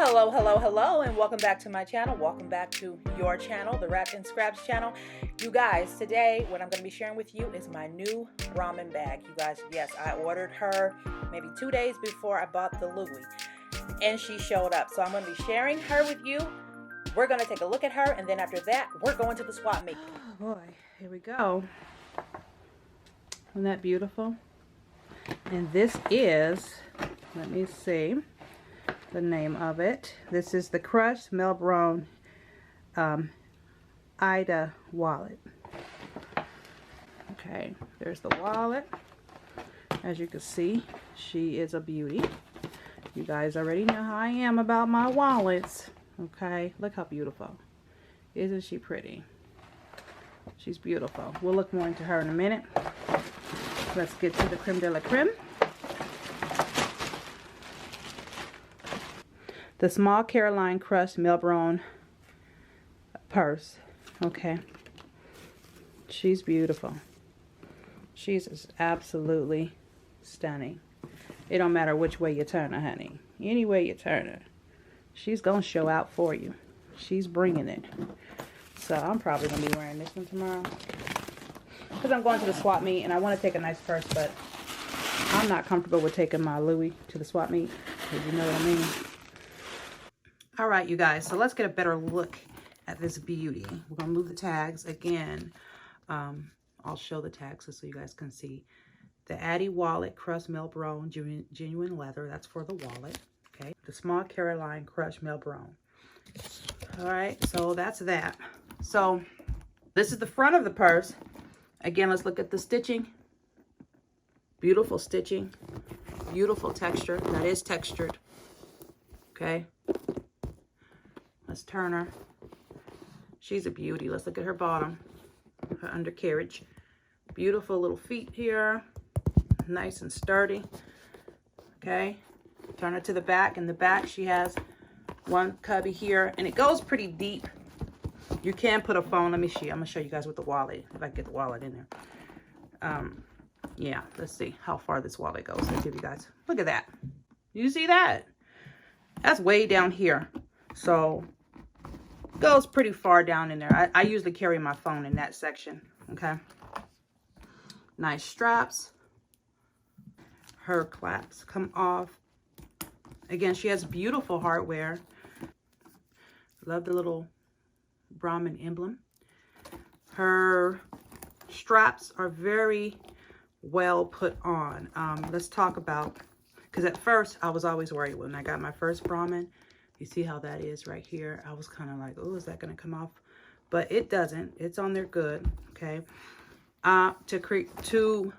Hello, hello, hello, and welcome back to my channel. Welcome back to your channel, the Wrap and Scraps channel. You guys, today what I'm going to be sharing with you is my new Brahmin bag. You guys, yes, I ordered her maybe 2 days before I bought the Louis, and she showed up. So I'm going to be sharing her with you. We're going to take a look at her, and then after that, we're going to the swap meet. Oh boy, here we go. Isn't that beautiful? And this is, let me see the name of it. This is the crushed Melbourne Ida wallet. Okay, there's the wallet. As you can see, she is a beauty. You guys already know how I am about my wallets. Okay, look how beautiful. Isn't she pretty? She's beautiful. We'll look more into her in a minute. Let's get to the creme de la creme. The small Caroline crushed Melbourne purse. Okay. She's beautiful. She's just absolutely stunning. It don't matter which way you turn her, honey. Any way you turn her, she's going to show out for you. She's bringing it. So I'm probably going to be wearing this one tomorrow, because I'm going to the swap meet and I want to take a nice purse, but I'm not comfortable with taking my Louis to the swap meet, if you know what I mean. All right, you guys, so let's get a better look at this beauty. We're going to move the tags again. I'll show the tags so you guys can see. The Addy wallet, crushed Melbourne genuine leather. That's for the wallet. Okay. The small Caroline crushed Melbourne. All right, so that's that. So this is the front of the purse. Again, let's look at the stitching. Beautiful stitching. Beautiful texture. That is textured. Okay. Let's turn her. She's a beauty. Let's look at her bottom. Her undercarriage. Beautiful little feet here. Nice and sturdy. Okay. Turn her to the back. In the back, she has one cubby here. And it goes pretty deep. You can put a phone. Let me see. I'm going to show you guys with the wallet. If I can get the wallet in there. Yeah. Let's see how far this wallet goes. Let's give you guys. Look at that. You see that? That's way down here. So goes pretty far down in there. I usually carry my phone in that section. Okay. Nice straps. Her claps come off. Again, she has beautiful hardware. Love the little Brahmin emblem. Her straps are very well put on. Let's talk about, because at first I was always worried when I got my first Brahmin. You see how that is right here? I was kind of like, oh, is that going to come off? But it doesn't. It's on there good. Okay. To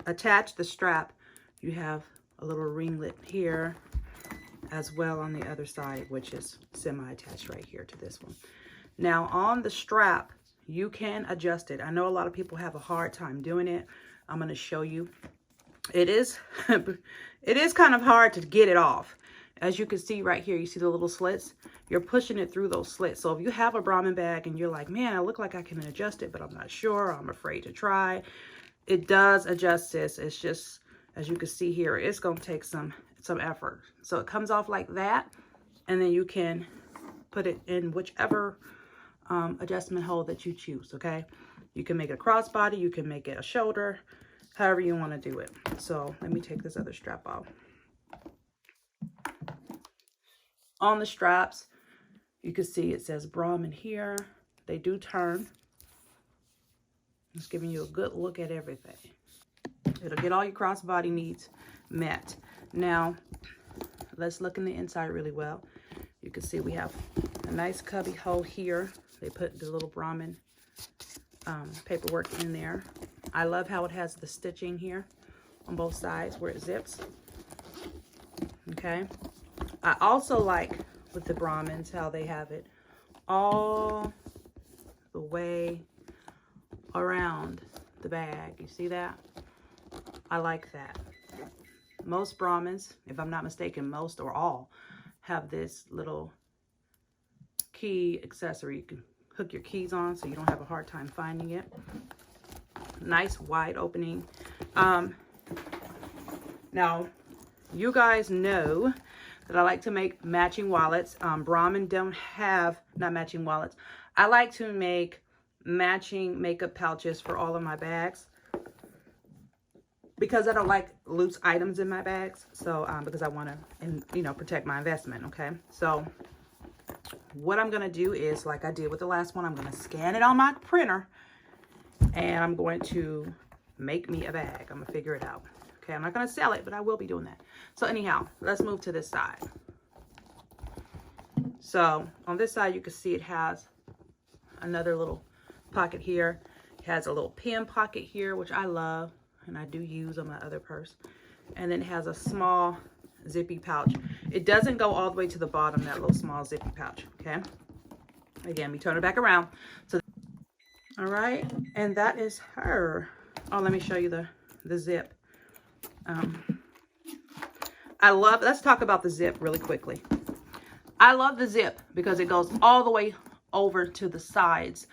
attach the strap, you have a little ringlet here as well on the other side, which is semi-attached right here to this one. Now on the strap, you can adjust it. I know a lot of people have a hard time doing it. I'm going to show you. It is kind of hard to get it off. As you can see right here, you see the little slits? You're pushing it through those slits. So if you have a Brahmin bag and you're like, man, I look like I can adjust it, but I'm not sure. I'm afraid to try. It does adjust this. It's just, as you can see here, it's going to take some effort. So it comes off like that. And then you can put it in whichever adjustment hole that you choose, okay? You can make it a crossbody. You can make it a shoulder, however you want to do it. So let me take this other strap off. On the straps, you can see it says Brahmin here. They do turn. Just giving you a good look at everything. It'll get all your crossbody needs met. Now, let's look in the inside really well. You can see we have a nice cubby hole here. They put the little Brahmin paperwork in there. I love how it has the stitching here on both sides where it zips. Okay. I also like with the Brahmins how they have it all the way around the bag. You see that? I like that. Most Brahmins, if I'm not mistaken, most or all have this little key accessory. You can hook your keys on so you don't have a hard time finding it. Nice wide opening. Now, you guys know that I like to make matching wallets. Brahmin don't have, not matching wallets. I like to make matching makeup pouches for all of my bags because I don't like loose items in my bags. So, because I want to, and you know, protect my investment, okay? So, what I'm going to do is, like I did with the last one, I'm going to scan it on my printer and I'm going to make me a bag. I'm going to figure it out. Okay, I'm not going to sell it, but I will be doing that. So anyhow, let's move to this side. So on this side, you can see it has another little pocket here. It has a little pen pocket here, which I love and I do use on my other purse. And then it has a small zippy pouch. It doesn't go all the way to the bottom, that little small zippy pouch, okay? Again, we turn it back around. So, all right, and that is her. Oh, let me show you the zip. I love, let's talk about the zip really quickly. I love the zip because it goes all the way over to the sides,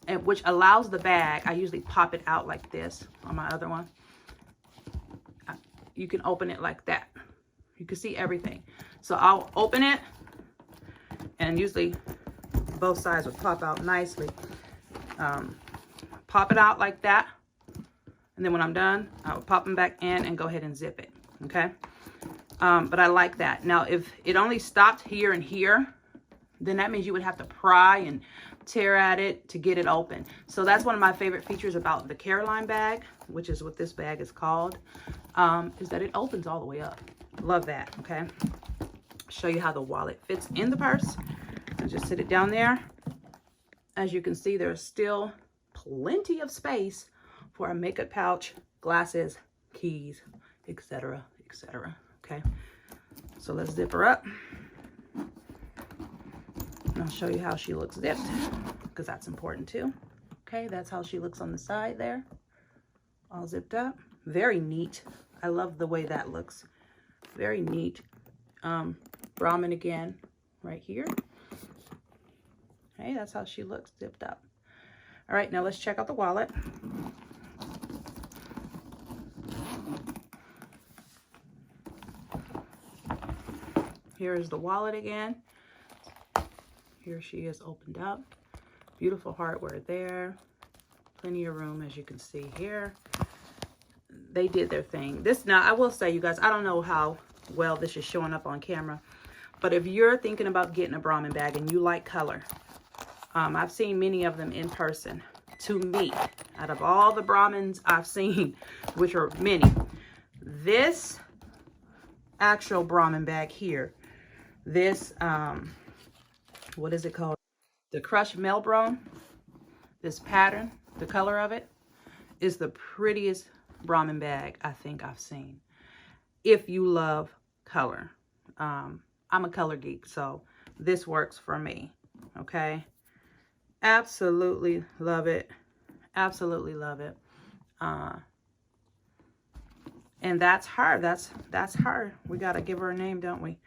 and which allows the bag, I usually pop it out like this on my other one. You can open it like that. You can see everything. So I'll open it, and usually both sides will pop out nicely. Pop it out like that. And then when I'm done, I'll pop them back in and go ahead and zip it, okay? But I like that. Now, if it only stopped here and here, then that means you would have to pry and tear at it to get it open. So that's one of my favorite features about the Caroline bag, which is what this bag is called, is that it opens all the way up. Love that, okay? Show you how the wallet fits in the purse. I just sit it down there. As you can see, there's still plenty of space for a makeup pouch, glasses, keys, etc., etc. Okay, so let's zip her up. And I'll show you how she looks zipped, because that's important too. Okay, that's how she looks on the side there, all zipped up. Very neat. I love the way that looks. Very neat. Brahmin again, right here. Okay, that's how she looks zipped up. All right, now let's check out the wallet. Here is the wallet again. Here she is opened up. Beautiful hardware there. Plenty of room, as you can see here. They did their thing. This, now I will say, you guys, I don't know how well this is showing up on camera, but if you're thinking about getting a Brahmin bag and you like color, I've seen many of them in person. To me, out of all the Brahmins I've seen, which are many, this actual Brahmin bag here, this, what is it called? The crushed Melbourne, this pattern, the color of it, is the prettiest Brahmin bag I think I've seen. If you love color. I'm a color geek, so this works for me, okay? Absolutely love it. Absolutely love it. And that's her. That's her. We got to give her a name, don't we?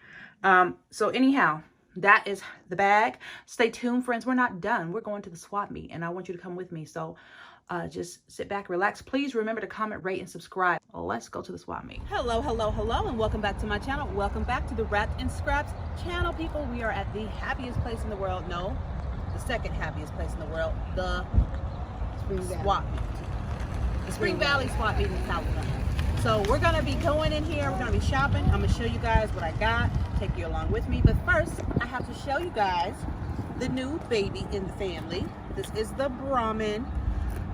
So anyhow, that is the bag. Stay tuned, friends. We're not done. We're going to the swap meet, and I want you to come with me. So just sit back, relax. Please remember to comment, rate, and subscribe. Let's go to the swap meet. Hello, hello, hello, and welcome back to my channel. Welcome back to the Wrapped in Scraps channel, people. We are at the happiest place in the world. No, the second happiest place in the world, the swap meet. The Spring Valley swap meet in California. So we're going to be going in here. We're going to be shopping. I'm going to show you guys what I got. Take you along with me. But first, I have to show you guys the new baby in the family. This is the Brahmin.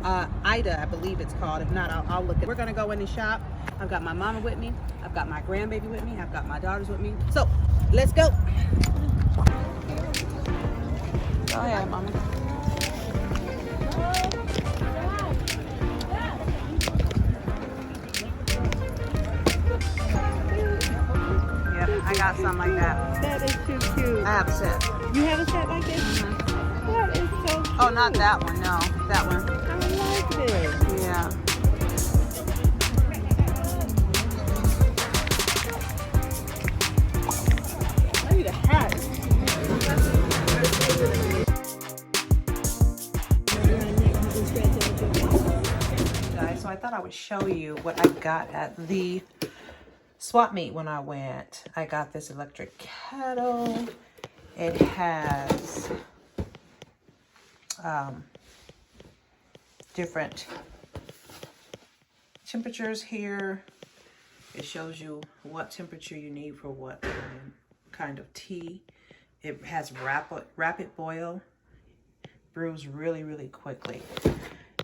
Ida, I believe it's called. If not, I'll look at it. We're going to go in and shop. I've got my mama with me. I've got my grandbaby with me. I've got my daughters with me. So, let's go. Go ahead, mama. I got something like that. That is too cute. I have a set. You have a set like this? Mm-hmm. That is so cute. Oh, not that one. No, that one. I like this. Yeah. I need a hat. Guys, so I thought I would show you what I got at the swap meet when I went. I got this electric kettle. It has different temperatures here. It shows you what temperature you need for what kind of tea. It has rapid boil. Brews really, really quickly.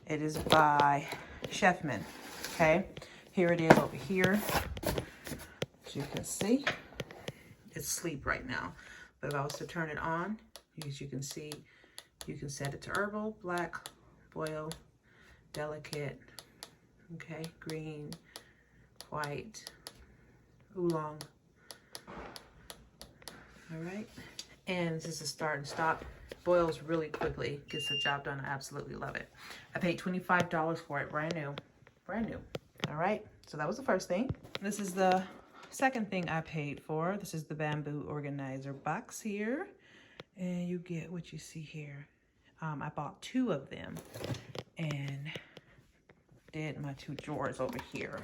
It is by Chefman. Okay, here it is over here. As you can see, it's asleep right now. But if I was to turn it on, as you can see, you can set it to herbal, black, boil, delicate, okay, green, white, oolong. All right, and this is a start and stop. Boils really quickly, gets the job done. I absolutely love it. I paid $25 for it, brand new, brand new. All right, so that was the first thing. This is the second thing I paid for. This is the bamboo organizer box here, and you get what you see here. I bought 2 of them and did my 2 drawers over here.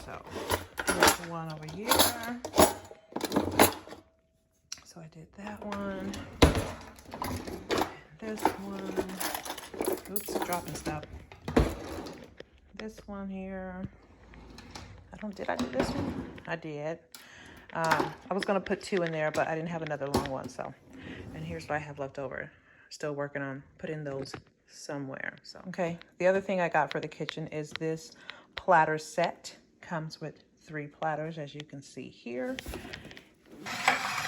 So there's one over here. So I did that one. This one. Oops, dropping stuff. This one here. Did I do this one? I did. I was gonna put 2 in there, but I didn't have another long one, so. And here's what I have left over. Still working on putting those somewhere, so. Okay, the other thing I got for the kitchen is this platter set. Comes with 3 platters, as you can see here.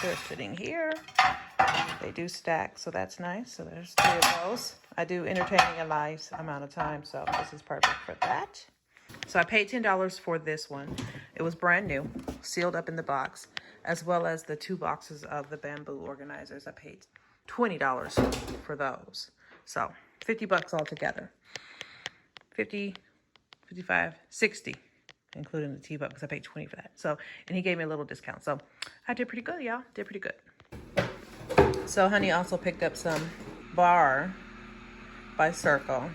They're sitting here. They do stack, so that's nice. So there's 3 of those. I do entertaining a nice amount of time, so this is perfect for that. So I paid $10 for this one. It was brand new, sealed up in the box, as well as the 2 boxes of the bamboo organizers. I paid $20 for those. So 50 bucks altogether. 50, 55, 60, including the tea bug, because I paid 20 for that. So, and he gave me a little discount. So I did pretty good, y'all. Did pretty good. So honey also picked up some bar by Circle,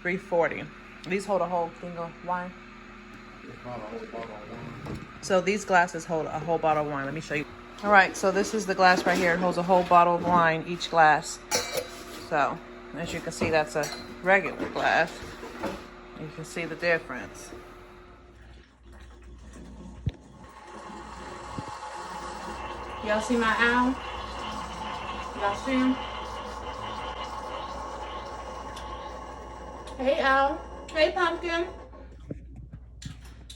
$3.40. These hold a whole thing of wine. So these glasses hold a whole bottle of wine. Let me show you. All right, so this is the glass right here. It holds a whole bottle of wine, each glass. So as you can see, that's a regular glass. You can see the difference. Y'all see my owl? Y'all see him? Hey, owl. Hey, pumpkin.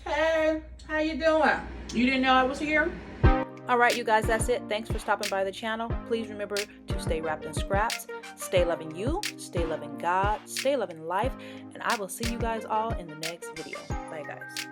Hey, how you doing? You didn't know I was here? All right, you guys, that's it. Thanks for stopping by the channel. Please remember to stay wrapped in scraps. Stay loving you, stay loving God, stay loving life, and I will see you guys all in the next video. Bye, guys.